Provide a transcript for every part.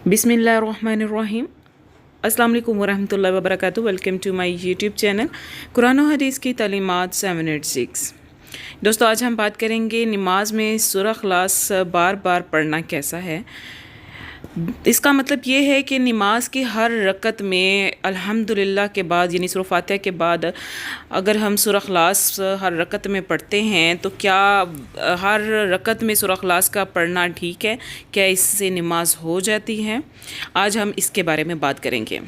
बिस्मिल्लाहिर्रहमानिर्रहीम। अस्सलाम वालेकुम वरहमतुल्लाहि वबरकातुहू। Welcome to my YouTube channel कुरान और हदीस की तालीमात 786। दोस्तों, आज हम बात करेंगे नमाज में सूरह इखलास बार बार पढ़ना कैसा है। इसका मतलब ये है कि नमाज की हर रकत में अल्हम्दुलिल्लाह के बाद यानी सूरह फातिहा के बाद अगर हम सूरह इखलास हर रकत में पढ़ते हैं तो क्या हर रकत में सूरह इखलास का पढ़ना ठीक है? क्या इससे नमाज हो जाती है? आज हम इसके बारे में बात करेंगे।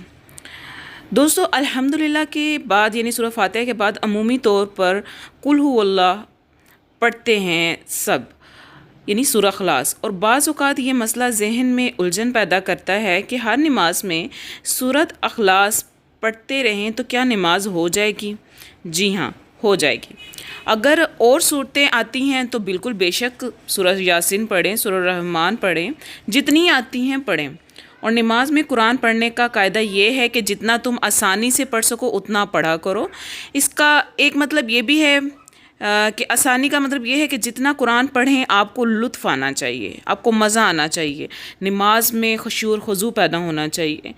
दोस्तों, अल्हम्दुलिल्लाह के बाद यानी सूरह फातिहा के बाद अमूमी तौर पर कुल हु अल्लाह पढ़ते हैं सब, यानी सूरह इखलास। और बाज़ औक़ात ये मसला ज़हन में उलझन पैदा करता है कि हर नमाज में सूरत इखलास पढ़ते रहें तो क्या नमाज हो जाएगी? जी हाँ, हो जाएगी। अगर और सूरतें आती हैं तो बिल्कुल बेशक सूरह यासीन पढ़ें, सूरह रहमान पढ़ें, जितनी आती हैं पढ़ें। और नमाज में कुरान पढ़ने का कायदा ये है कि जितना तुम आसानी से पढ़ सको उतना पढ़ा करो। इसका एक मतलब ये भी है कि आसानी का मतलब ये है कि जितना कुरान पढ़ें आपको लुत्फ़ आना चाहिए, आपको मज़ा आना चाहिए, नमाज में खुशू और खुज़ू पैदा होना चाहिए,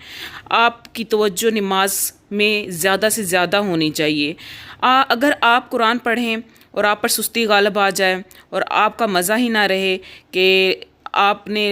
आपकी तवज्जो नमाज में ज़्यादा से ज़्यादा होनी चाहिए। अगर आप कुरान पढ़ें और आप पर सुस्ती गालिब आ जाए और आपका मज़ा ही ना रहे कि आपने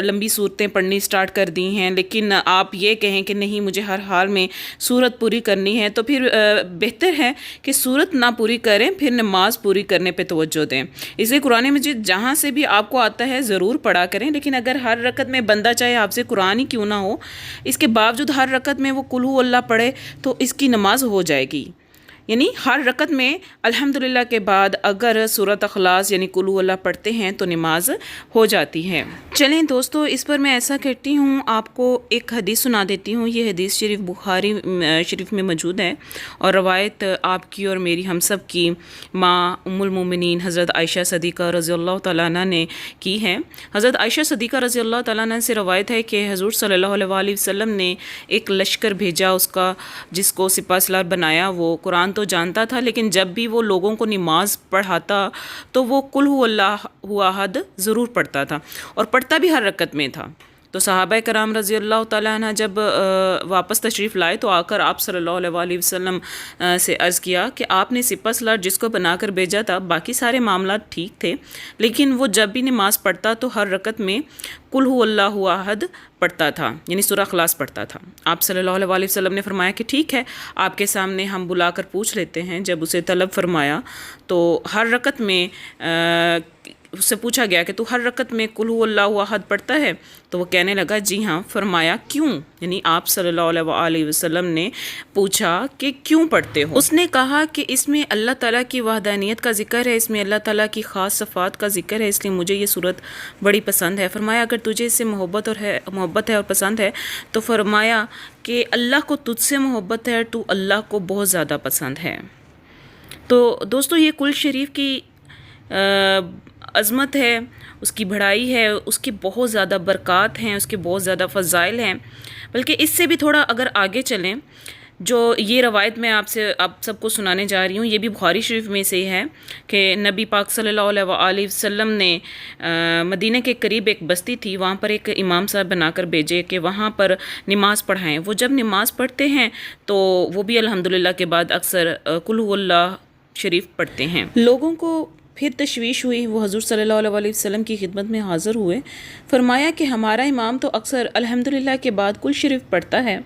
लंबी सूरतें पढ़नी स्टार्ट कर दी हैं लेकिन आप ये कहें कि नहीं मुझे हर हाल में सूरत पूरी करनी है, तो फिर बेहतर है कि सूरत ना पूरी करें, फिर नमाज पूरी करने पे तवज्जो दें। इसलिए कुरान मजीद जहाँ से भी आपको आता है ज़रूर पढ़ा करें, लेकिन अगर हर रकत में बंदा चाहे आपसे कुरान ही क्यों ना हो, इसके बावजूद हर रकत में वो कुल हु अल्लाह पढ़े तो इसकी नमाज हो जाएगी। यानी हर रकत में अल्हम्दुलिल्लाह के बाद अगर सूरत इखलास यानी कुल हु अल्लाह पढ़ते हैं तो नमाज हो जाती है। चलें दोस्तों, इस पर मैं ऐसा करती हूँ, आपको एक हदीस सुना देती हूँ। ये हदीस शरीफ बुखारी शरीफ में मौजूद है और रवायत आपकी और मेरी हम सब की माँ उम्मुल मोमिनीन हज़रत आयशा सदीक़ा रज़ियल्लाहु तआला अन्हा ने की है। हज़रत आयशा सदीक़ा रज़ियल्लाहु तआला अन्हा से रवायत है कि हुज़ूर सल्लल्लाहु अलैहि वसल्लम ने एक लश्कर भेजा, उसका जिसको सिपा सलार बनाया। वो कुरान तो जानता था, लेकिन जब भी वो लोगों को नमाज पढ़ाता तो वो कुल हु अल्लाहु अहद ज़रूर पढ़ता था और पढ़ता भी हर रकत में था। तो सहाबा कराम रज़ी अल्लाह तआला अन्हा जब वापस तशरीफ़ लाए तो आकर आप सल्लल्लाहु अलैहि वसल्लम से अर्ज़ किया कि आपने सिपा सलार जिसको बनाकर भेजा था, बाकी सारे मामला ठीक थे, लेकिन वो जब भी नमाज पढ़ता तो हर रकत में कुल हु अल्लाहु अहद पढ़ता था, यानी सूरह इखलास पढ़ता था। आप सल्लल्लाहु अलैहि वसल्लम ने फरमाया कि ठीक है, आपके सामने हम बुलाकर पूछ लेते हैं। जब उसे तलब फरमाया तो हर रकत में उससे पूछा गया कि तू हर रकत में कुल हु अल्लाहु अहद पढ़ता है? तो वो कहने लगा जी हाँ। फरमाया क्यों? यानी आप सल्लल्लाहु अलैहि वसल्लम ने पूछा कि क्यों पढ़ते हो? उसने कहा कि इसमें अल्लाह ताला की वहदानियत का जिक्र है, इसमें अल्लाह ताला की ख़ास सफ़ात का जिक्र है, इसलिए मुझे ये सूरत बड़ी पसंद है। फरमाया अगर तुझे इससे मोहब्बत है और पसंद है तो फरमाया कि अल्लाह को तुझसे मोहब्बत है, तू अल्लाह को बहुत ज़्यादा पसंद है। तो दोस्तों, ये कुल शरीफ की अज़मत है, उसकी बढ़ाई है, उसकी बहुत ज़्यादा बरक़ात हैं, उसके बहुत ज़्यादा फ़ज़ाइल हैं। बल्कि इससे भी थोड़ा अगर आगे चलें, जो ये रवायत मैं आपसे आप सबको सुनाने जा रही हूँ, ये भी बुखारी शरीफ में से है कि नबी पाक सल्लल्लाहु अलैहि वसल्लम ने मदीने के करीब एक बस्ती थी, वहाँ पर एक इमाम साहब बनाकर भेजे कि वहाँ पर नमाज़ पढ़ाएँ। वो जब नमाज़ पढ़ते हैं तो वो भी अल्हम्दुलिल्लाह के बाद अक्सर कुल हु अल्लाह शरीफ पढ़ते हैं। लोगों को फिर तशवीश हुई, वो हज़ूर सल्लल्लाहु अलैहि वसल्लम की खिदमत में हाज़िर हुए। फरमाया कि हमारा इमाम तो अक्सर अल्हम्दुलिल्लाह के बाद कुल शरीफ पढ़ता है।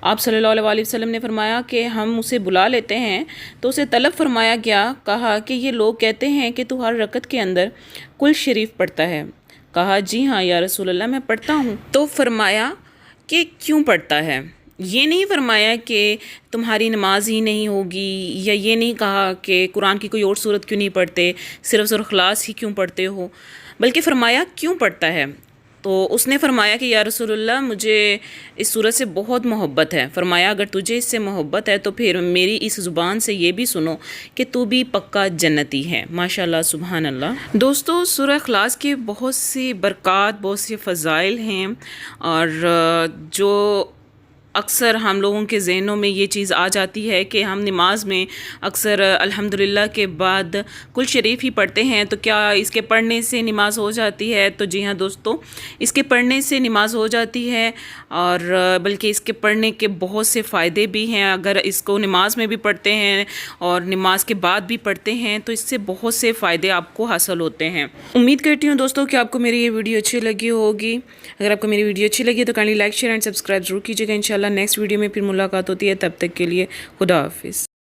आप सल्लल्लाहु अलैहि वसल्लम ने फरमाया कि हम उसे बुला लेते हैं। तो उसे तलब फरमाया गया, कहा कि ये लोग कहते हैं कि तू हर रकत के अंदर कुल शरीफ पढ़ता है। कहा जी हाँ या रसूल अल्लाह, मैं पढ़ता हूँ। तो फरमाया कि क्यों पढ़ता है? ये नहीं फरमाया कि तुम्हारी नमाज ही नहीं होगी, या ये नहीं कहा कि कुरान की कोई और सूरत क्यों नहीं पढ़ते, सिर्फ सूरह इखलास ही क्यों पढ़ते हो, बल्कि फरमाया क्यों पढ़ता है। तो उसने फरमाया कि या रसूलल्लाह, मुझे इस सूरत से बहुत मोहब्बत है। फरमाया अगर तुझे इससे मोहब्बत है तो फिर मेरी इस ज़ुबान से ये भी सुनो कि तू भी पक्का जन्नती है। माशाल्लाह, सुभान अल्लाह। दोस्तों, सूरह इखलास की बहुत सी बरक़ात, बहुत सी फ़ज़ाइल हैं और जो اکثر ہم لوگوں کے ذہنوں میں یہ چیز آ جاتی ہے کہ ہم نماز میں اکثر الحمدللہ کے بعد کل شریف ہی پڑھتے ہیں، تو کیا اس کے پڑھنے سے نماز ہو جاتی ہے؟ تو جی ہاں دوستو، اس کے پڑھنے سے نماز ہو جاتی ہے، اور بلکہ اس کے پڑھنے کے بہت سے فائدے بھی ہیں۔ اگر اس کو نماز میں بھی پڑھتے ہیں اور نماز کے بعد بھی پڑھتے ہیں تو اس سے بہت سے فائدے آپ کو حاصل ہوتے ہیں۔ امید کرتی ہوں دوستوں کہ آپ کو میری یہ ویڈیو اچھی لگی ہوگی۔ اگر آپ کو میری ویڈیو اچھی لگی تو kindly like, share and subscribe ضرور کیجیے گا۔ انشاءاللہ نیکسٹ ویڈیو میں پھر ملاقات ہوتی ہے، تب تک کے لیے خدا حافظ۔